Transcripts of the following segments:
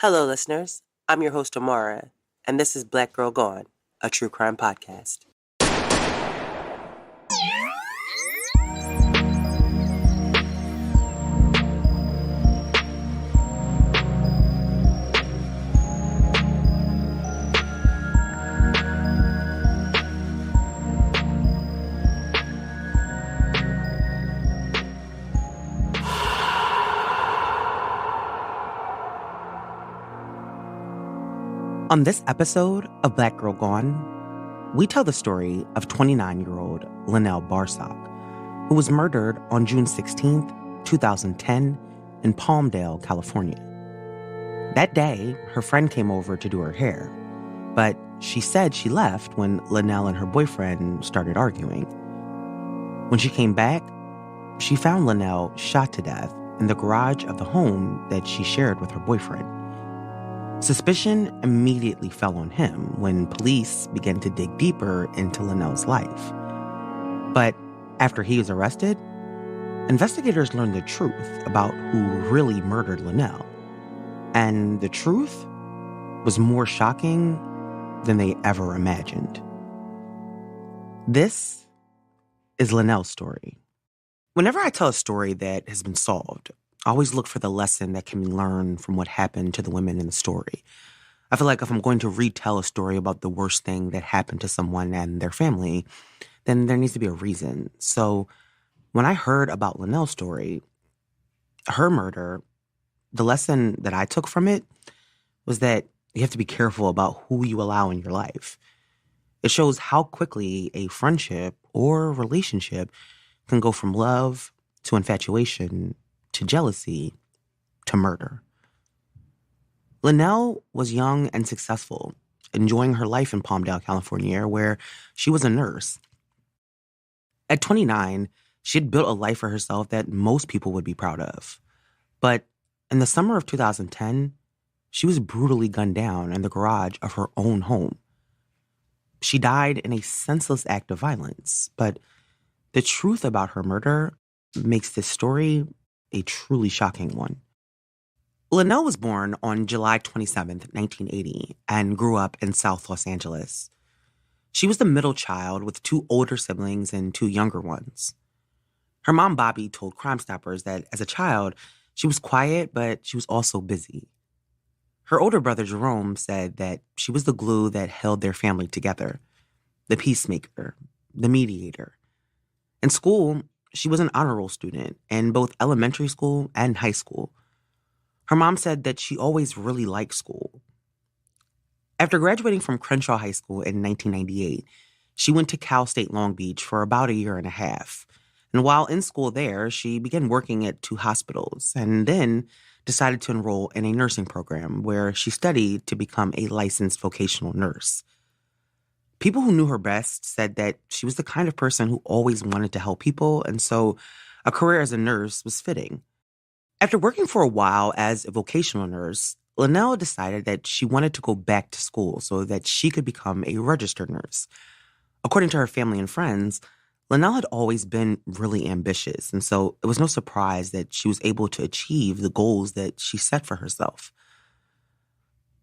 Hello, listeners. I'm your host, Amara, and this is Black Girl Gone, a true crime podcast. On this episode of Black Girl Gone, we tell the story of 29-year-old LaNell Barsock, who was murdered on June 16th, 2010 in Palmdale, California. That day, her friend came over to do her hair, but she said she left when LaNell and her boyfriend started arguing. When she came back, she found LaNell shot to death in the garage of the home that she shared with her boyfriend. Suspicion immediately fell on him when police began to dig deeper into LaNell's life. But after he was arrested, investigators learned the truth about who really murdered LaNell. And the truth was more shocking than they ever imagined. This is LaNell's story. Whenever I tell a story that has been solved, I always look for the lesson that can be learned from what happened to the women in the story. I feel like if I'm going to retell a story about the worst thing that happened to someone and their family, then there needs to be a reason. So when I heard about LaNell's story, her murder, the lesson that I took from it was that you have to be careful about who you allow in your life. It shows how quickly a friendship or relationship can go from love to infatuation to jealousy, to murder. LaNell was young and successful, enjoying her life in Palmdale, California, where she was a nurse. At 29, she had built a life for herself that most people would be proud of. But in the summer of 2010, she was brutally gunned down in the garage of her own home. She died in a senseless act of violence, but the truth about her murder makes this story a truly shocking one. LaNell was born on July 27th, 1980, and grew up in South Los Angeles. She was the middle child with two older siblings and two younger ones. Her mom, Bobby, told Crime Stoppers that as a child, she was quiet, but she was also busy. Her older brother, Jerome, said that she was the glue that held their family together, the peacemaker, the mediator. In school, she was an honor roll student in both elementary school and high school. Her mom said that she always really liked school. After graduating from Crenshaw High School in 1998, she went to Cal State Long Beach for about a year and a half. And while in school there, she began working at two hospitals and then decided to enroll in a nursing program where she studied to become a licensed vocational nurse. People who knew her best said that she was the kind of person who always wanted to help people, and so a career as a nurse was fitting. After working for a while as a vocational nurse, LaNell decided that she wanted to go back to school so that she could become a registered nurse. According to her family and friends, LaNell had always been really ambitious, and so it was no surprise that she was able to achieve the goals that she set for herself.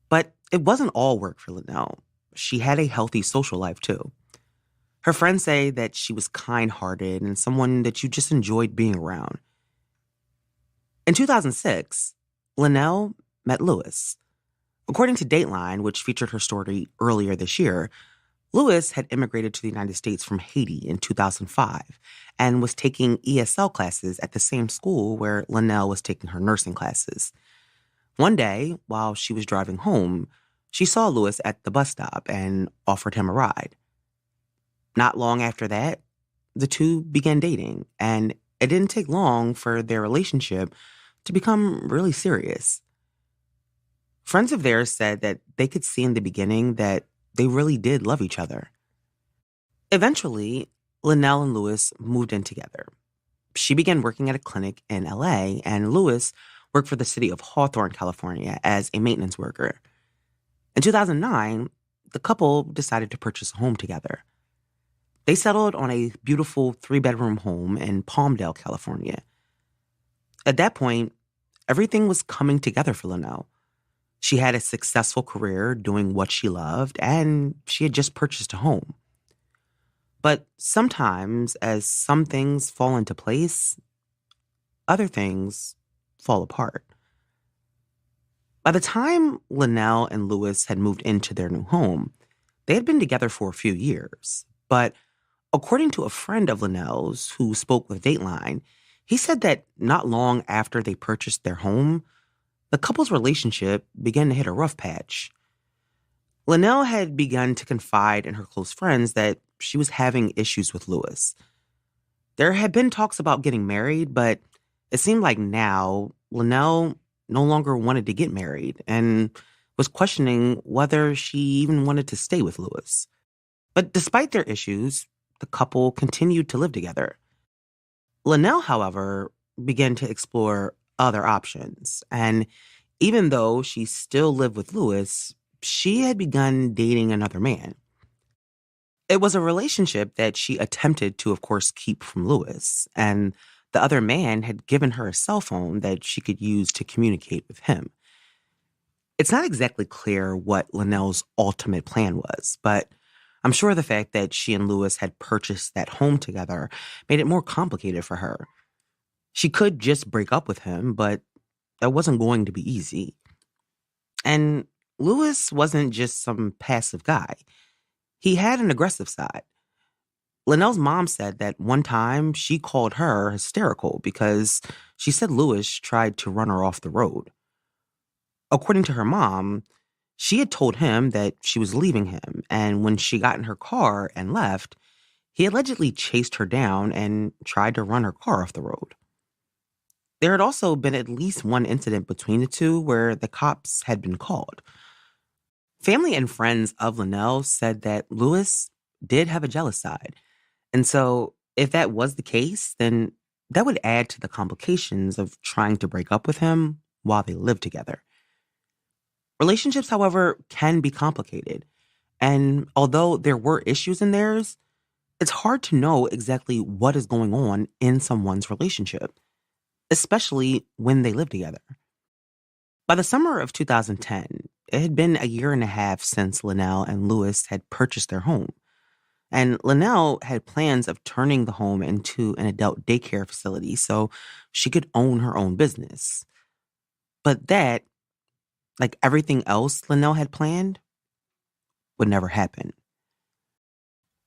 But it wasn't all work for LaNell. She had a healthy social life, too. Her friends say that she was kind-hearted and someone that you just enjoyed being around. In 2006, LaNell met Lewis. According to Dateline, which featured her story earlier this year, Lewis had immigrated to the United States from Haiti in 2005 and was taking ESL classes at the same school where LaNell was taking her nursing classes. One day, while she was driving home, she saw Lewis at the bus stop and offered him a ride. Not long after that, the two began dating, and it didn't take long for their relationship to become really serious. Friends of theirs said that they could see in the beginning that they really did love each other. Eventually, LaNell and Lewis moved in together. She began working at a clinic in LA, and Lewis worked for the city of Hawthorne, California, as a maintenance worker. In 2009, the couple decided to purchase a home together. They settled on a beautiful 3-bedroom home in Palmdale, California. At that point, everything was coming together for LaNell. She had a successful career doing what she loved, and she had just purchased a home. But sometimes, as some things fall into place, other things fall apart. By the time LaNell and Lewis had moved into their new home, they had been together for a few years. But according to a friend of LaNell's who spoke with Dateline, he said that not long after they purchased their home, the couple's relationship began to hit a rough patch. LaNell had begun to confide in her close friends that she was having issues with Lewis. There had been talks about getting married, but it seemed like now LaNell no longer wanted to get married and was questioning whether she even wanted to stay with Lewis. But despite their issues, the couple continued to live together. LaNell, however, began to explore other options, and even though she still lived with Lewis, she had begun dating another man. It was a relationship that she attempted to, of course, keep from Lewis, and the other man had given her a cell phone that she could use to communicate with him. It's not exactly clear what LaNell's ultimate plan was, but I'm sure the fact that she and Lewis had purchased that home together made it more complicated for her. She could just break up with him, but that wasn't going to be easy. And Lewis wasn't just some passive guy. He had an aggressive side. LaNell's mom said that one time she called her hysterical because she said Lewis tried to run her off the road. According to her mom, she had told him that she was leaving him, and when she got in her car and left, he allegedly chased her down and tried to run her car off the road. There had also been at least one incident between the two where the cops had been called. Family and friends of LaNell said that Lewis did have a jealous side. And so, if that was the case, then that would add to the complications of trying to break up with him while they lived together. Relationships, however, can be complicated. And although there were issues in theirs, it's hard to know exactly what is going on in someone's relationship, especially when they live together. By the summer of 2010, it had been a year and a half since LaNell and Lewis had purchased their home. And LaNell had plans of turning the home into an adult daycare facility so she could own her own business. But that, like everything else LaNell had planned, would never happen.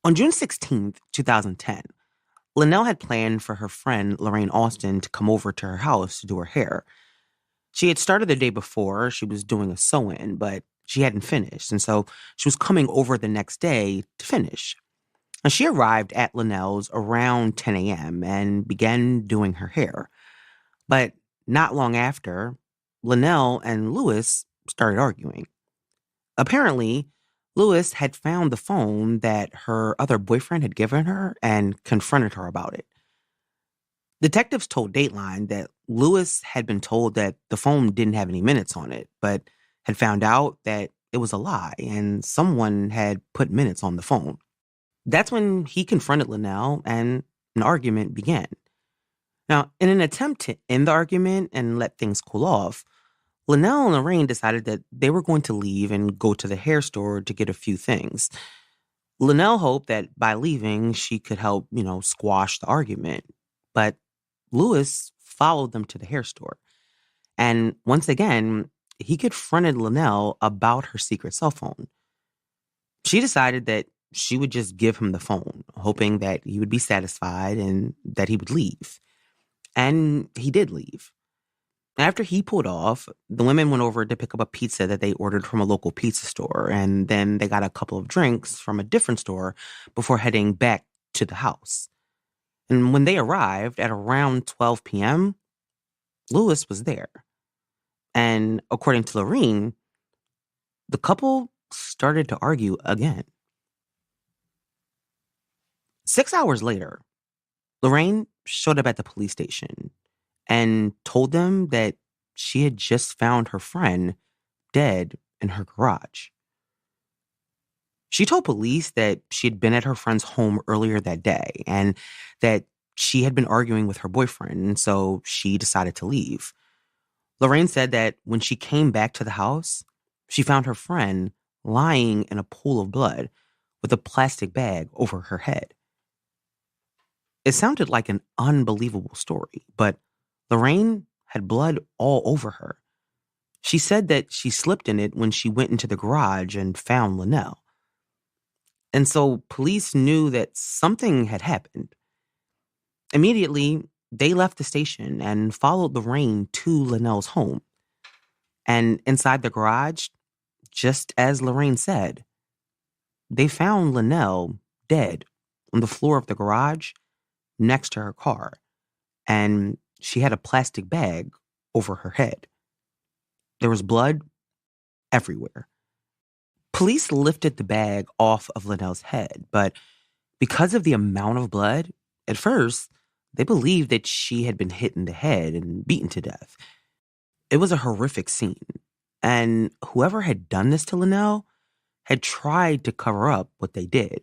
On June 16th, 2010, LaNell had planned for her friend Lorraine Austin to come over to her house to do her hair. She had started the day before. She was doing a sew-in, but she hadn't finished, and so she was coming over the next day to finish. And she arrived at LaNell's around 10 a.m. and began doing her hair. But not long after, LaNell and Lewis started arguing. Apparently, Lewis had found the phone that her other boyfriend had given her and confronted her about it. Detectives told Dateline that Lewis had been told that the phone didn't have any minutes on it, but had found out that it was a lie and someone had put minutes on the phone. That's when he confronted LaNell and an argument began. Now, in an attempt to end the argument and let things cool off, LaNell and Lorraine decided that they were going to leave and go to the hair store to get a few things. LaNell hoped that by leaving, she could help, squash the argument. But Lewis followed them to the hair store. And once again, he confronted LaNell about her secret cell phone. She decided that she would just give him the phone, hoping that he would be satisfied and that he would leave. And he did leave. After he pulled off, the women went over to pick up a pizza that they ordered from a local pizza store, and then they got a couple of drinks from a different store before heading back to the house. And when they arrived at around 12 p.m., Lewis was there. And according to Lorraine, the couple started to argue again. 6 hours later, Lorraine showed up at the police station and told them that she had just found her friend dead in her garage. She told police that she had been at her friend's home earlier that day and that she had been arguing with her boyfriend, and so she decided to leave. Lorraine said that when she came back to the house, she found her friend lying in a pool of blood with a plastic bag over her head. It sounded like an unbelievable story, but Lorraine had blood all over her. She said that she slipped in it when she went into the garage and found LaNell. And so police knew that something had happened. Immediately, they left the station and followed Lorraine to LaNell's home. And inside the garage, just as Lorraine said, they found LaNell dead on the floor of the garage next to her car. And she had a plastic bag over her head. There was blood everywhere. Police lifted the bag off of LaNell's head, but because of the amount of blood, at first, they believed that she had been hit in the head and beaten to death. It was a horrific scene, and whoever had done this to LaNell had tried to cover up what they did,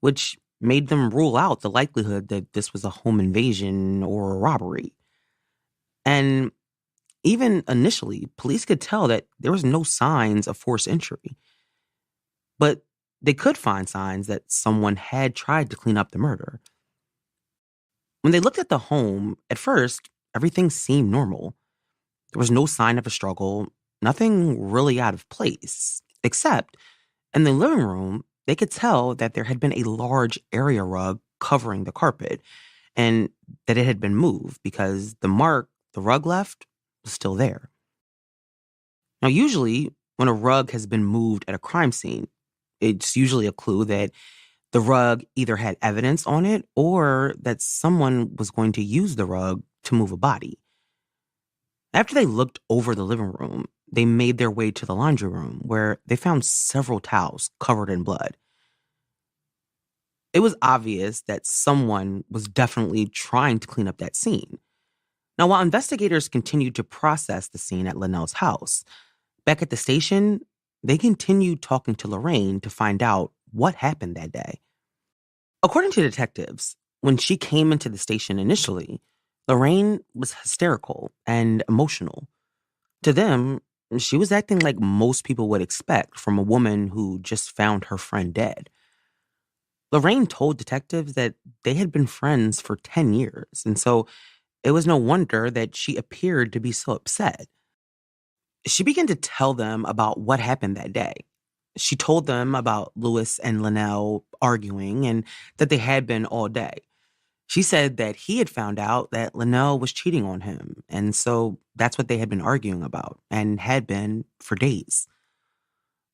which made them rule out the likelihood that this was a home invasion or a robbery. And even initially, police could tell that there was no signs of forced entry. But they could find signs that someone had tried to clean up the murder. When they looked at the home, at first, everything seemed normal. There was no sign of a struggle, nothing really out of place, except in the living room, they could tell that there had been a large area rug covering the carpet and that it had been moved because the mark the rug left was still there. Now, usually, when a rug has been moved at a crime scene, it's usually a clue that the rug either had evidence on it or that someone was going to use the rug to move a body. After they looked over the living room, they made their way to the laundry room where they found several towels covered in blood. It was obvious that someone was definitely trying to clean up that scene. Now, while investigators continued to process the scene at LaNell's house, back at the station, they continued talking to Lorraine to find out what happened that day. According to detectives, when she came into the station initially, Lorraine was hysterical and emotional. To them, she was acting like most people would expect from a woman who just found her friend dead. Lorraine told detectives that they had been friends for 10 years, and so it was no wonder that she appeared to be so upset. She began to tell them about what happened that day. She told them about Lewis and LaNell arguing and that they had been all day. She said that he had found out that LaNell was cheating on him, and so that's what they had been arguing about and had been for days.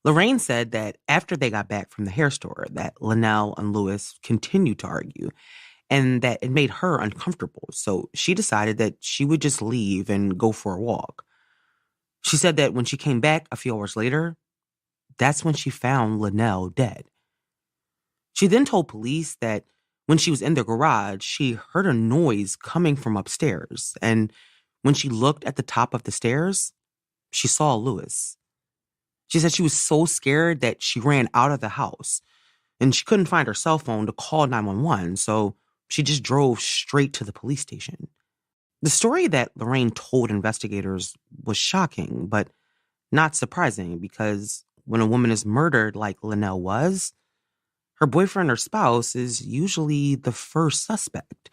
Lorraine said that after they got back from the hair store, that LaNell and Lewis continued to argue and that it made her uncomfortable, so she decided that she would just leave and go for a walk. She said that when she came back a few hours later, that's when she found LaNell dead. She then told police that when she was in the garage, she heard a noise coming from upstairs, and when she looked at the top of the stairs, she saw Lewis. She said she was so scared that she ran out of the house, and she couldn't find her cell phone to call 911, so she just drove straight to the police station. The story that Lorraine told investigators was shocking, but not surprising because when a woman is murdered like LaNell was, her boyfriend or spouse is usually the first suspect.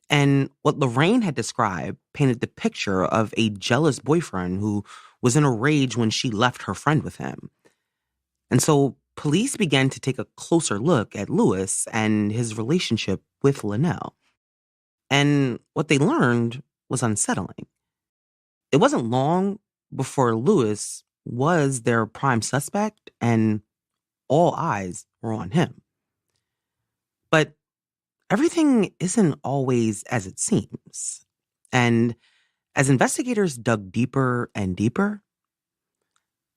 And what Lorraine had described painted the picture of a jealous boyfriend who was in a rage when she left her friend with him. And so police began to take a closer look at Lewis and his relationship with LaNell. And what they learned was unsettling. It wasn't long before Lewis was their prime suspect and all eyes were on him. But everything isn't always as it seems. And as investigators dug deeper and deeper,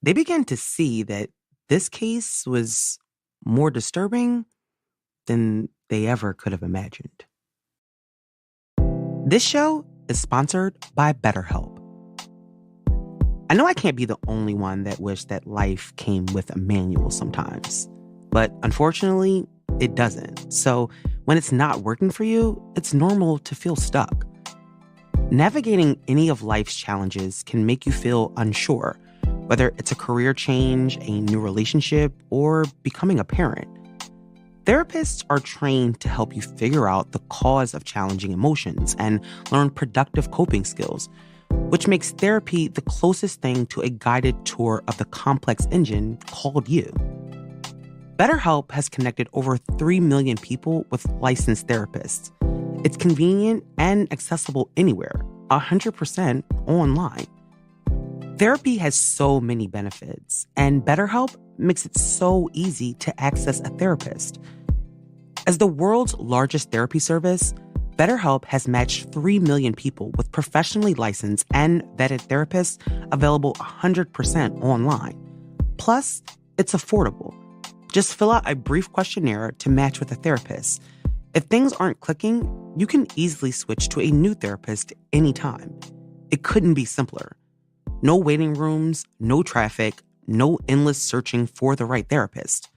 they began to see that this case was more disturbing than they ever could have imagined. This show is sponsored by BetterHelp. I know I can't be the only one that wished that life came with a manual sometimes, but unfortunately, it doesn't. So when it's not working for you, it's normal to feel stuck. Navigating any of life's challenges can make you feel unsure, whether it's a career change, a new relationship, or becoming a parent. Therapists are trained to help you figure out the cause of challenging emotions and learn productive coping skills, which makes therapy the closest thing to a guided tour of the complex engine called you. BetterHelp has connected over 3 million people with licensed therapists. It's convenient and accessible anywhere, 100% online. Therapy has so many benefits, and BetterHelp makes it so easy to access a therapist. As the world's largest therapy service, BetterHelp has matched 3 million people with professionally licensed and vetted therapists available 100% online. Plus, it's affordable. Just fill out a brief questionnaire to match with a therapist. If things aren't clicking, you can easily switch to a new therapist anytime. It couldn't be simpler. No waiting rooms, no traffic, no endless searching for the right therapist.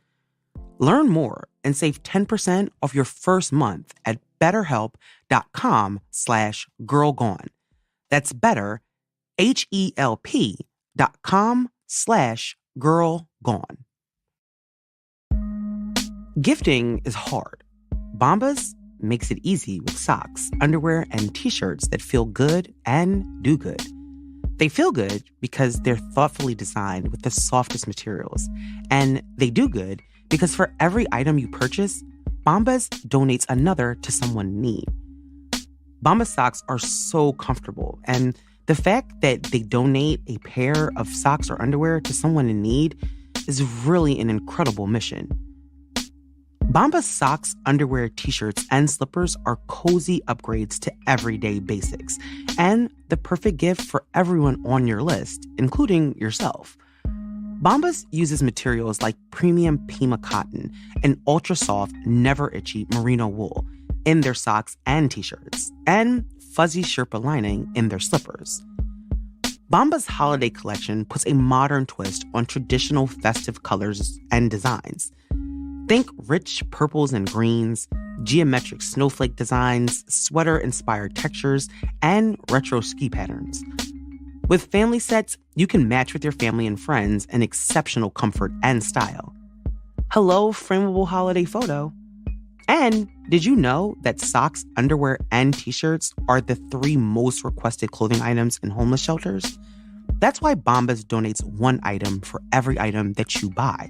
Learn more and save 10% off your first month at betterhelp.com/girlgone. That's better, HELP.com/girlgone. Gifting is hard. Bombas makes it easy with socks, underwear, and t-shirts that feel good and do good. They feel good because they're thoughtfully designed with the softest materials. And they do good because for every item you purchase, Bombas donates another to someone in need. Bombas socks are so comfortable, and the fact that they donate a pair of socks or underwear to someone in need is really an incredible mission. Bombas socks, underwear, t-shirts, and slippers are cozy upgrades to everyday basics and the perfect gift for everyone on your list, including yourself. Bombas uses materials like premium Pima cotton and ultra-soft, never-itchy merino wool in their socks and t-shirts, and fuzzy Sherpa lining in their slippers. Bombas holiday collection puts a modern twist on traditional festive colors and designs. Think rich purples and greens, geometric snowflake designs, sweater-inspired textures, and retro ski patterns. With family sets, you can match with your family and friends in exceptional comfort and style. Hello, frameable holiday photo. And did you know that socks, underwear, and t-shirts are the 3 most requested clothing items in homeless shelters? That's why Bombas donates 1 item for every item that you buy.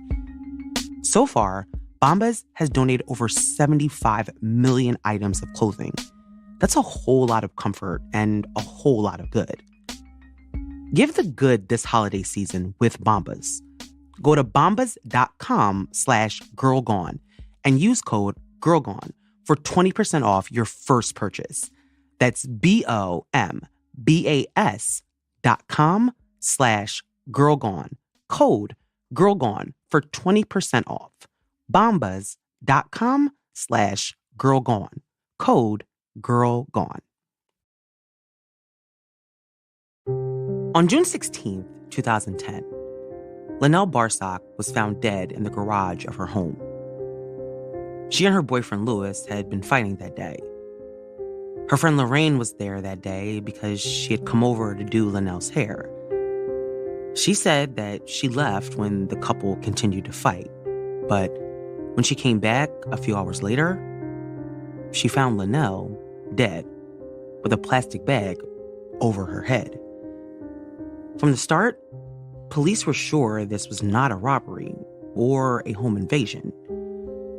So far, Bombas has donated over 75 million items of clothing. That's a whole lot of comfort and a whole lot of good. Give the good this holiday season with Bombas. Go to bombas.com/girlgone and use code GIRLGONE for 20% off your first purchase. That's BOMBAS.com/girlgone. Code GIRLGONE for 20% off. Bombas.com/girlgone. Code GIRLGONE. On June 16, 2010, LaNell Barsock was found dead in the garage of her home. She and her boyfriend Louis had been fighting that day. Her friend Lorraine was there that day because she had come over to do LaNell's hair. She said that she left when the couple continued to fight, but when she came back a few hours later, she found LaNell dead with a plastic bag over her head. From the start, police were sure this was not a robbery or a home invasion,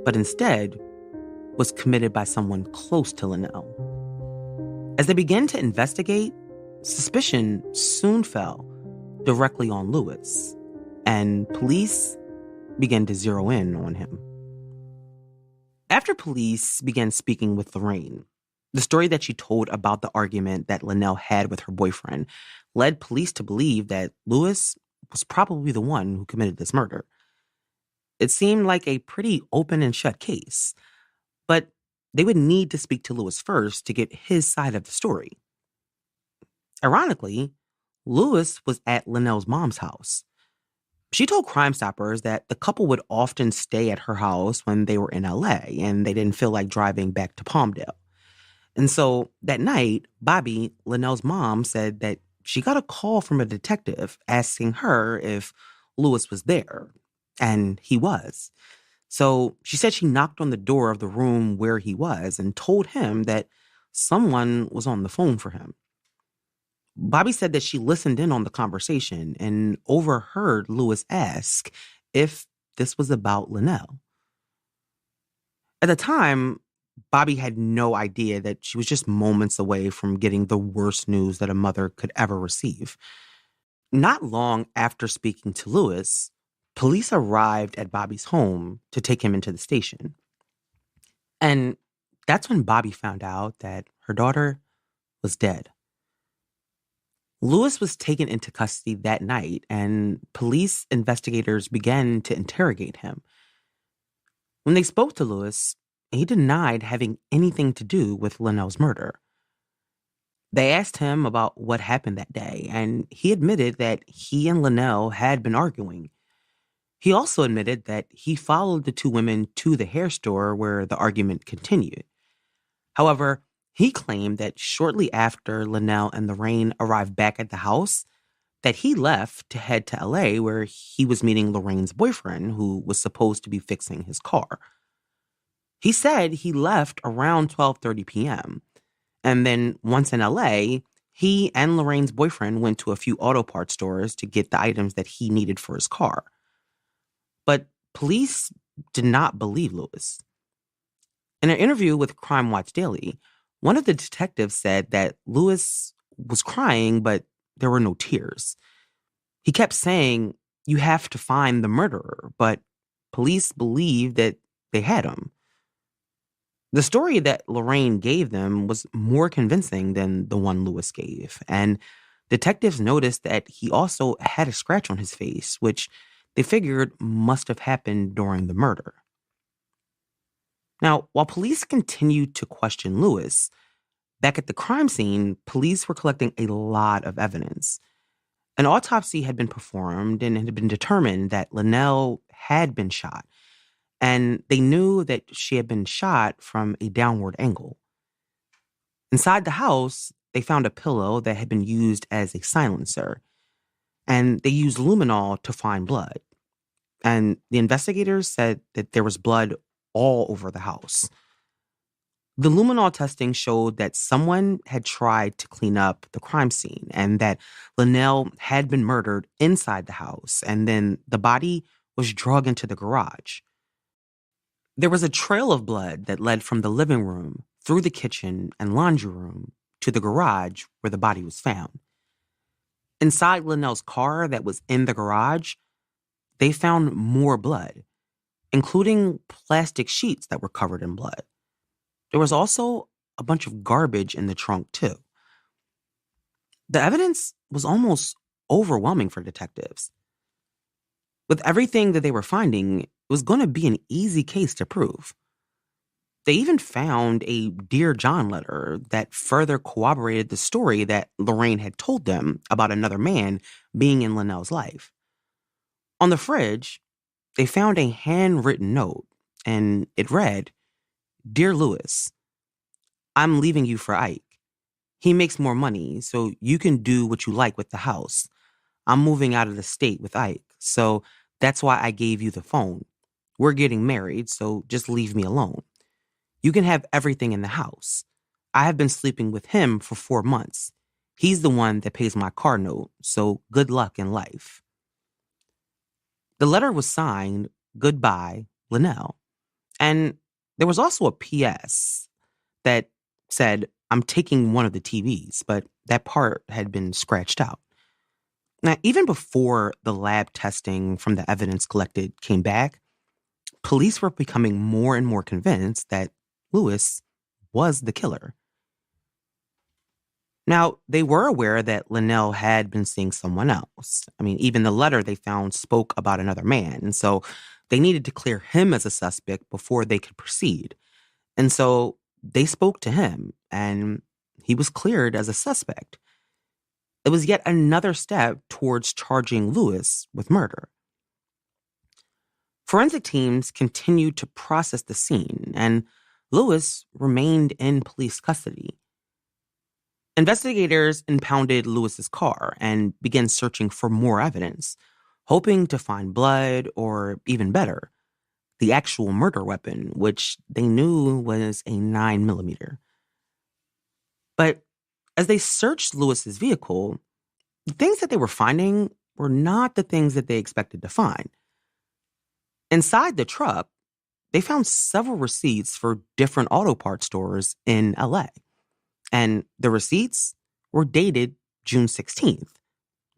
but instead was committed by someone close to LaNell. As they began to investigate, suspicion soon fell directly on Louis, and police began to zero in on him. After police began speaking with Lorraine, the story that she told about the argument that LaNell had with her boyfriend led police to believe that Louis was probably the one who committed this murder. It seemed like a pretty open and shut case, but they would need to speak to Louis first to get his side of the story. Ironically, Louis was at LaNell's mom's house. She told Crime Stoppers that the couple would often stay at her house when they were in LA and they didn't feel like driving back to Palmdale. And so that night, Bobby, LaNell's mom, said that she got a call from a detective asking her if Lewis was there. And he was. So she said she knocked on the door of the room where he was and told him that someone was on the phone for him. Bobby said that she listened in on the conversation and overheard Lewis ask if this was about LaNell. At the time, Bobby had no idea that she was just moments away from getting the worst news that a mother could ever receive. Not long after speaking to Lewis, police arrived at Bobby's home to take him into the station. And that's when Bobby found out that her daughter was dead. Lewis was taken into custody that night, and police investigators began to interrogate him. When they spoke to Lewis, he denied having anything to do with LaNell's murder. They asked him about what happened that day, and he admitted that he and LaNell had been arguing. He also admitted that he followed the two women to the hair store where the argument continued. However, he claimed that shortly after LaNell and Lorraine arrived back at the house, that he left to head to LA where he was meeting Lorraine's boyfriend, who was supposed to be fixing his car. He said he left around 12:30 p.m. And then once in LA, he and Lorraine's boyfriend went to a few auto parts stores to get the items that he needed for his car. But police did not believe Lewis. In an interview with Crime Watch Daily, one of the detectives said that Lewis was crying, but there were no tears. He kept saying, "You have to find the murderer," but police believed that they had him. The story that Lorraine gave them was more convincing than the one Lewis gave, and detectives noticed that he also had a scratch on his face, which they figured must have happened during the murder. Now, while police continued to question Lewis, back at the crime scene, police were collecting a lot of evidence. An autopsy had been performed and it had been determined that LaNell had been shot, and they knew that she had been shot from a downward angle. Inside the house, they found a pillow that had been used as a silencer, and they used luminol to find blood. And the investigators said that there was blood all over the house. The luminol testing showed that someone had tried to clean up the crime scene and that LaNell had been murdered inside the house, and then the body was dragged into the garage. There was a trail of blood that led from the living room through the kitchen and laundry room to the garage where the body was found. Inside LaNell's car that was in the garage, they found more blood, including plastic sheets that were covered in blood. There was also a bunch of garbage in the trunk, too. The evidence was almost overwhelming for detectives. With everything that they were finding, it was going to be an easy case to prove. They even found a Dear John letter that further corroborated the story that Lorraine had told them about another man being in LaNell's life. On the fridge, they found a handwritten note, and it read, "Dear Lewis, I'm leaving you for Ike. He makes more money, so you can do what you like with the house. I'm moving out of the state with Ike, so that's why I gave you the phone. We're getting married, so just leave me alone. You can have everything in the house. I have been sleeping with him for 4 months. He's the one that pays my car note, so good luck in life." The letter was signed, "Goodbye, LaNell." And there was also a PS that said, "I'm taking one of the TVs," but that part had been scratched out. Now, even before the lab testing from the evidence collected came back, police were becoming more and more convinced that Lewis was the killer. Now, they were aware that LaNell had been seeing someone else. I mean, even the letter they found spoke about another man, and so they needed to clear him as a suspect before they could proceed. And so they spoke to him, and he was cleared as a suspect. It was yet another step towards charging Lewis with murder. Forensic teams continued to process the scene, and Lewis remained in police custody. Investigators impounded Lewis's car and began searching for more evidence, hoping to find blood or, even better, the actual murder weapon, which they knew was a 9mm. But as they searched Lewis's vehicle, the things that they were finding were not the things that they expected to find. Inside the truck, they found several receipts for different auto parts stores in LA. And the receipts were dated June 16th,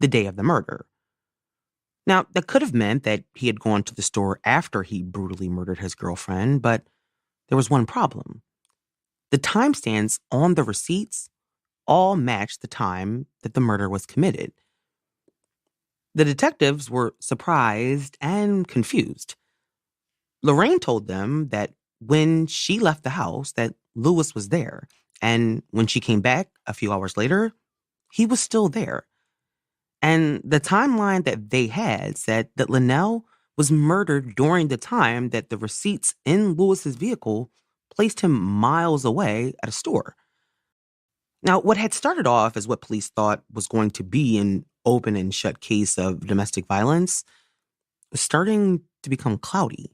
the day of the murder. Now, that could have meant that he had gone to the store after he brutally murdered his girlfriend, but there was one problem. The timestamps on the receipts all matched the time that the murder was committed. The detectives were surprised and confused. Lorraine told them that when she left the house that Lewis was there, and when she came back a few hours later, he was still there. And the timeline that they had said that LaNell was murdered during the time that the receipts in Lewis's vehicle placed him miles away at a store. Now, what had started off as what police thought was going to be an open and shut case of domestic violence was starting to become cloudy.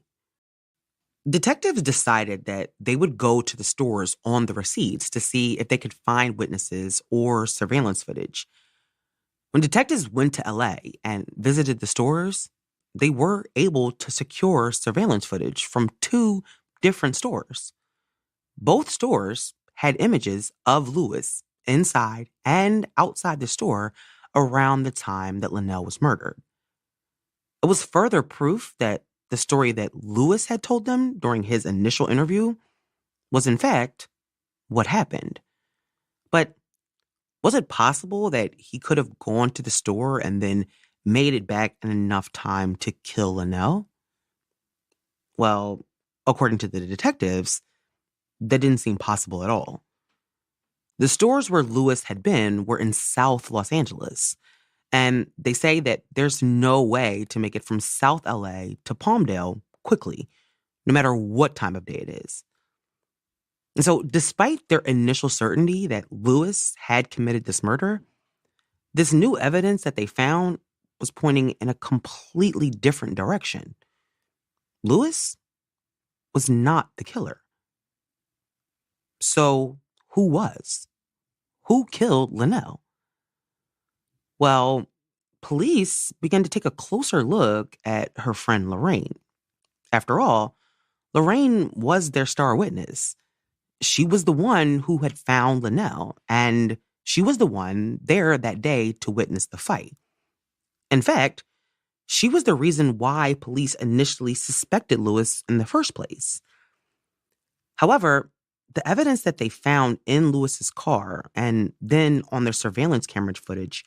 Detectives decided that they would go to the stores on the receipts to see if they could find witnesses or surveillance footage. When detectives went to LA and visited the stores, they were able to secure surveillance footage from 2 different stores. Both stores had images of Lewis inside and outside the store around the time that LaNell was murdered. It was further proof that the story that Lewis had told them during his initial interview was, in fact, what happened. But was it possible that he could have gone to the store and then made it back in enough time to kill LaNell? Well, according to the detectives, that didn't seem possible at all. The stores where Lewis had been were in South Los Angeles, and they say that there's no way to make it from South LA to Palmdale quickly, no matter what time of day it is. And so, despite their initial certainty that Lewis had committed this murder, this new evidence that they found was pointing in a completely different direction. Lewis was not the killer. So, who was? Who killed LaNell? Well, police began to take a closer look at her friend Lorraine. After all, Lorraine was their star witness. She was the one who had found LaNell, and she was the one there that day to witness the fight. In fact, she was the reason why police initially suspected Lewis in the first place. However, the evidence that they found in Lewis's car and then on their surveillance camera footage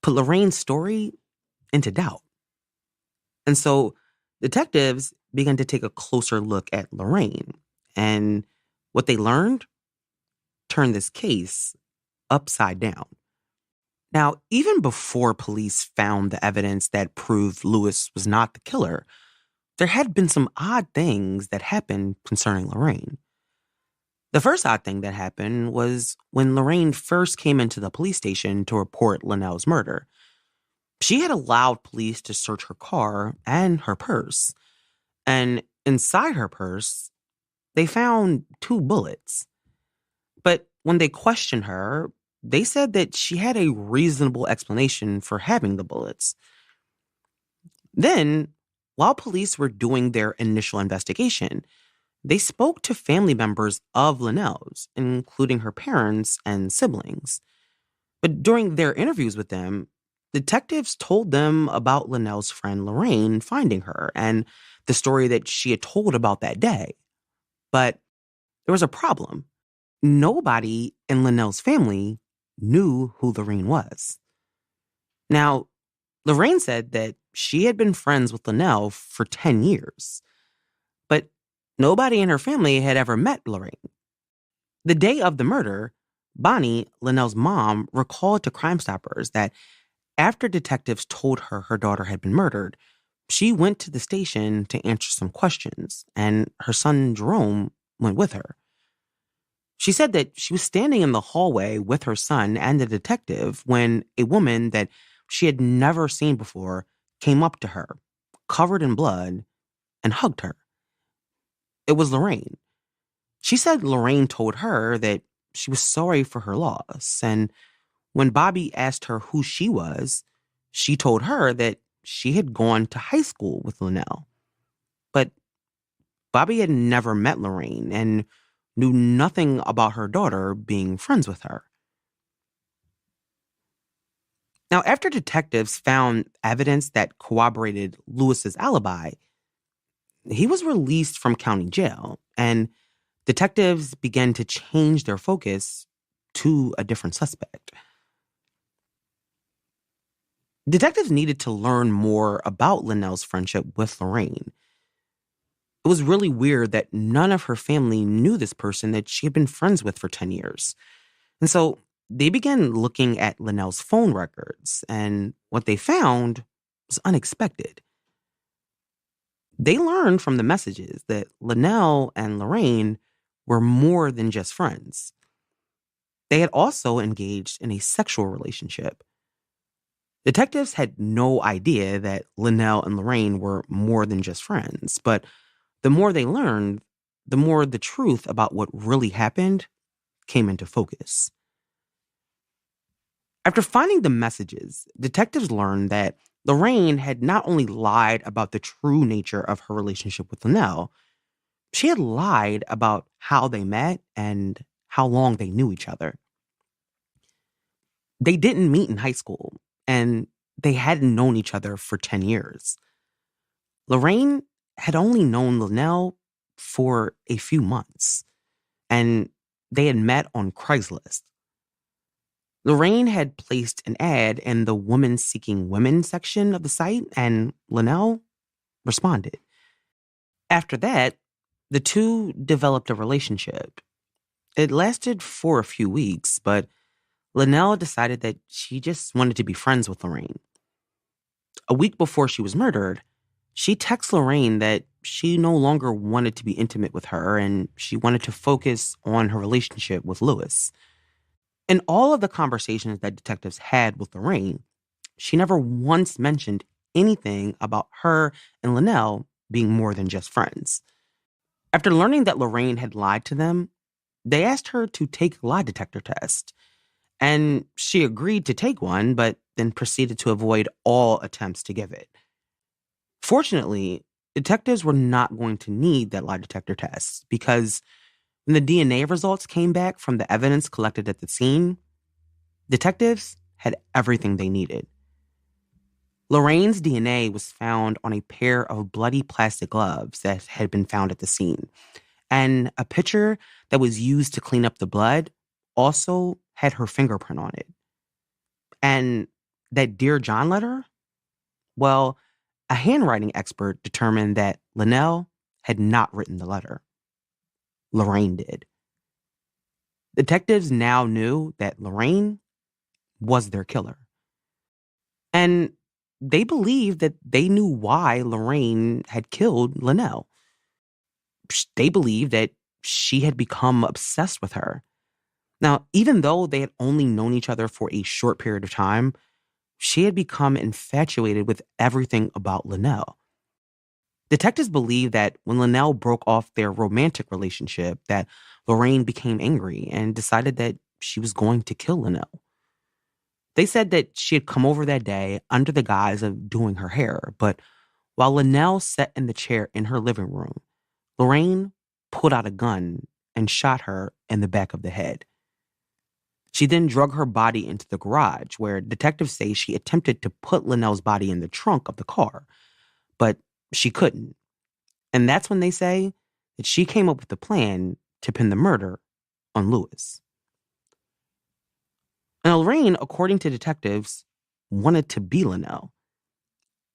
put Lorraine's story into doubt. And so detectives began to take a closer look at Lorraine, and what they learned turned this case upside down. Now, even before police found the evidence that proved Lewis was not the killer, there had been some odd things that happened concerning Lorraine. The first odd thing that happened was when Lorraine first came into the police station to report LaNell's murder. She had allowed police to search her car and her purse. And inside her purse, they found 2 bullets. But when they questioned her, they said that she had a reasonable explanation for having the bullets. Then, while police were doing their initial investigation, they spoke to family members of LaNell's, including her parents and siblings. But during their interviews with them, detectives told them about LaNell's friend Lorraine finding her and the story that she had told about that day. But there was a problem. Nobody in LaNell's family knew who Lorraine was. Now, Lorraine said that she had been friends with LaNell for 10 years, but nobody in her family had ever met Lorraine. The day of the murder, Bonnie, LaNell's mom, recalled to Crime Stoppers that after detectives told her her daughter had been murdered, she went to the station to answer some questions, and her son Jerome went with her. She said that she was standing in the hallway with her son and the detective when a woman that she had never seen before came up to her, covered in blood, and hugged her. It was Lorraine. She said Lorraine told her that she was sorry for her loss, and when Bobby asked her who she was, she told her that she had gone to high school with LaNell. But Bobby had never met Lorraine and knew nothing about her daughter being friends with her. Now, after detectives found evidence that corroborated Lewis's alibi, he was released from county jail, and detectives began to change their focus to a different suspect. Detectives needed to learn more about LaNell's friendship with Lorraine. It was really weird that none of her family knew this person that she had been friends with for 10 years. And so they began looking at LaNell's phone records, and what they found was unexpected. They learned from the messages that LaNell and Lorraine were more than just friends. They had also engaged in a sexual relationship. Detectives had no idea that LaNell and Lorraine were more than just friends, but the more they learned, the more the truth about what really happened came into focus. After finding the messages, detectives learned that Lorraine had not only lied about the true nature of her relationship with LaNell, she had lied about how they met and how long they knew each other. They didn't meet in high school, and they hadn't known each other for 10 years. Lorraine had only known LaNell for a few months, and they had met on Craigslist. Lorraine had placed an ad in the Women Seeking Women section of the site, and LaNell responded. After that, the two developed a relationship. It lasted for a few weeks, but LaNell decided that she just wanted to be friends with Lorraine. A week before she was murdered, she texted Lorraine that she no longer wanted to be intimate with her and she wanted to focus on her relationship with Lewis. In all of the conversations that detectives had with Lorraine, she never once mentioned anything about her and LaNell being more than just friends. After learning that Lorraine had lied to them, they asked her to take a lie detector test. And she agreed to take one, but then proceeded to avoid all attempts to give it. Fortunately, detectives were not going to need that lie detector test because when the DNA results came back from the evidence collected at the scene, detectives had everything they needed. Lorraine's DNA was found on a pair of bloody plastic gloves that had been found at the scene, and a pitcher that was used to clean up the blood also had her fingerprint on it. And that Dear John letter? Well, a handwriting expert determined that LaNell had not written the letter. Lorraine did. Detectives now knew that Lorraine was their killer. And they believed that they knew why Lorraine had killed LaNell. They believed that she had become obsessed with her. Now, even though they had only known each other for a short period of time, she had become infatuated with everything about LaNell. Detectives believe that when LaNell broke off their romantic relationship, that Lorraine became angry and decided that she was going to kill LaNell. They said that she had come over that day under the guise of doing her hair, but while LaNell sat in the chair in her living room, Lorraine pulled out a gun and shot her in the back of the head. She then drug her body into the garage, where detectives say she attempted to put LaNell's body in the trunk of the car, but she couldn't. And that's when they say that she came up with the plan to pin the murder on Lewis. Now, Lorraine, according to detectives, wanted to be LaNell.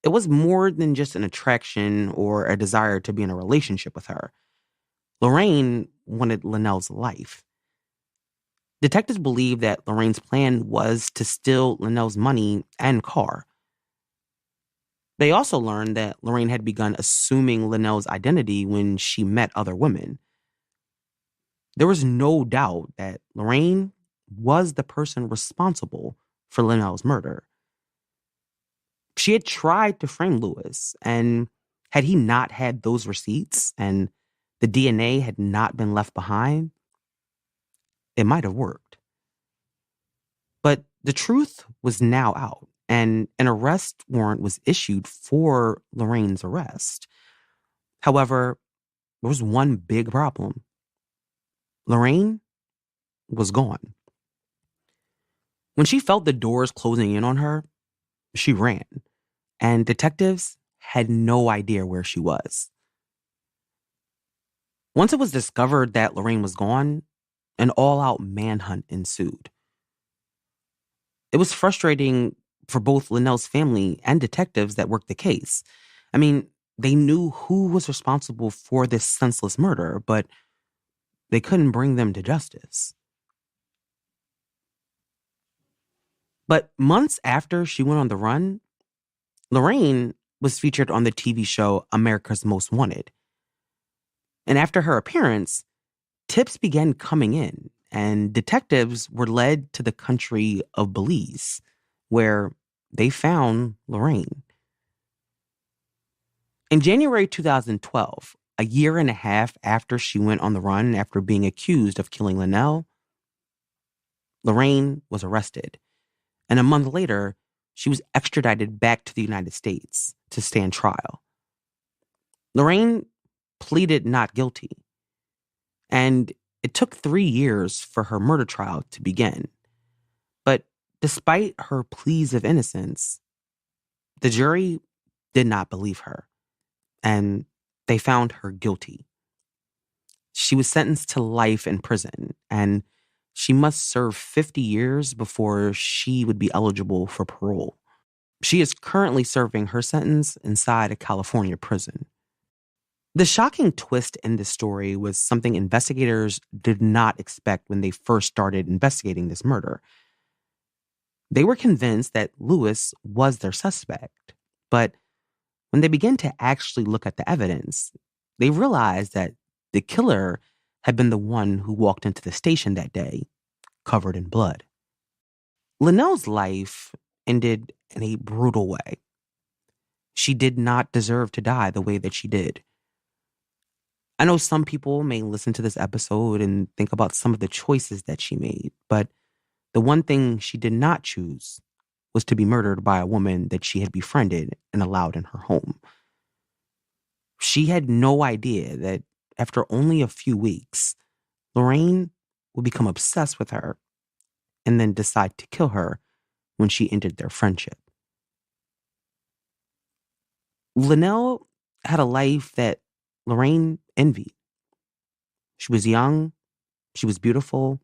It was more than just an attraction or a desire to be in a relationship with her. Lorraine wanted LaNell's life. Detectives believe that Lorraine's plan was to steal LaNell's money and car. They also learned that Lorraine had begun assuming LaNell's identity when she met other women. There was no doubt that Lorraine was the person responsible for LaNell's murder. She had tried to frame Lewis, and had he not had those receipts and the DNA had not been left behind, it might have worked. But the truth was now out, and an arrest warrant was issued for Lorraine's arrest. However, there was one big problem. Lorraine was gone. When she felt the doors closing in on her, she ran, and detectives had no idea where she was. Once it was discovered that Lorraine was gone, an all-out manhunt ensued. It was frustrating for both LaNell's family and detectives that worked the case. I mean, they knew who was responsible for this senseless murder, but they couldn't bring them to justice. But months after she went on the run, Lorraine was featured on the TV show America's Most Wanted. And after her appearance, tips began coming in, and detectives were led to the country of Belize, where they found Lorraine. In January 2012, a year and a half after she went on the run after being accused of killing LaNell, Lorraine was arrested. And a month later, she was extradited back to the United States to stand trial. Lorraine pleaded not guilty, and it took 3 years for her murder trial to begin. But despite her pleas of innocence, the jury did not believe her, and they found her guilty. She was sentenced to life in prison, and she must serve 50 years before she would be eligible for parole. She is currently serving her sentence inside a California prison. The shocking twist in this story was something investigators did not expect when they first started investigating this murder. They were convinced that Lewis was their suspect, but when they began to actually look at the evidence, they realized that the killer had been the one who walked into the station that day, covered in blood. LaNell's life ended in a brutal way. She did not deserve to die the way that she did. I know some people may listen to this episode and think about some of the choices that she made, but the one thing she did not choose was to be murdered by a woman that she had befriended and allowed in her home. She had no idea that after only a few weeks, Lorraine would become obsessed with her and then decide to kill her when she ended their friendship. LaNell had a life that Lorraine envied. She was young, she was beautiful,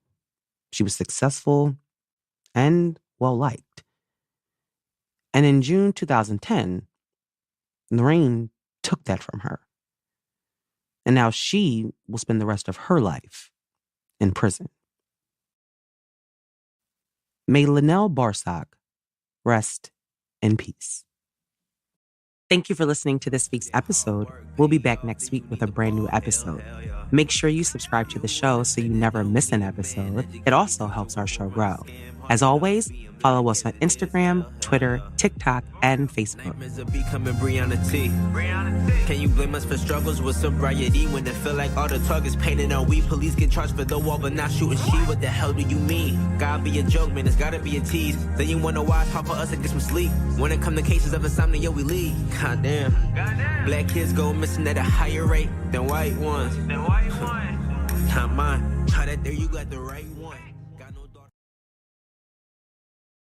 she was successful, and well-liked. And in June 2010, Lorraine took that from her. And now she will spend the rest of her life in prison. May LaNell Barsock rest in peace. Thank you for listening to this week's episode. We'll be back next week with a brand new episode. Make sure you subscribe to the show so you never miss an episode. It also helps our show grow. As always, follow us on Instagram, Twitter, TikTok, and Facebook. Can you blame us for struggles with sobriety when it feel like all the talk is painted on we? Police get charged for the wall but not shooting she. What the hell do you mean? Gotta be a joke, man, it's gotta be a tease. Then you wonder why it's hard for us to get some sleep. When it come to cases of insomnia, we leave. Goddamn. Black kids go missing at a higher rate than white ones. Not mine. How that there you got the right one.